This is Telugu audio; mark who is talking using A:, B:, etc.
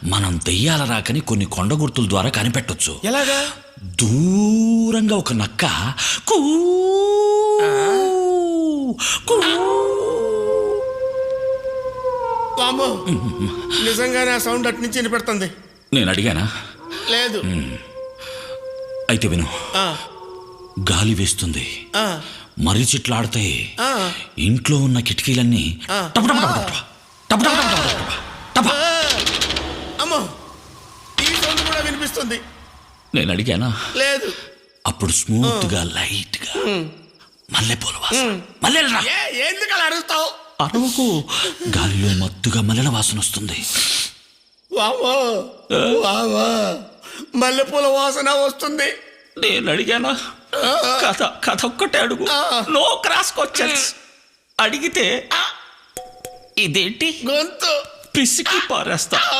A: మనం దెయ్యాల రాకని కొన్ని కొండ గుర్తుల ద్వారా కనిపెట్టొచ్చు.
B: ఎలాగా?
A: దూరంగా ఒక నక్క కూ కూ.
B: వామ్మో, నిజంగానే ఆ సౌండ్ అటు నుంచి వినిపెడుతుంది.
A: నేను అడిగానా?
B: లేదు.
A: అయితే విను.
B: ఆ,
A: గాలి వేస్తుంది,
B: ఆ,
A: మర్రి చెట్లు ఆడతాయి,
B: ఆ.
A: ఇంట్లో ఉన్న కిటికీలన్నీ టప టప టప టప టప టప టప టప టప టప.
B: అమ్మో, ఈ సౌండ్ కూడా వినిపిస్తుంది.
A: నేను అడిగానా?
B: లేదు.
A: అప్పుడు స్మూత్ గా లైట్ గా మల్లెపూల వాసన. మల్లెలరా,
B: ఎందుకు అలా అడుగుతావు?
A: అరవకు. గాలిలో మత్తుగా మల్లెల వాసన వస్తుంది.
B: వామ్మో, వామ్మో, మల్లెపూల వాసన వస్తుంది.
A: నేను అడిగానా? కథ కథ ఒక్కటే అడుగు. No cross questions. అడిగితే ఇదేంటి
B: గొంతు
A: పిసికి పారేస్తా.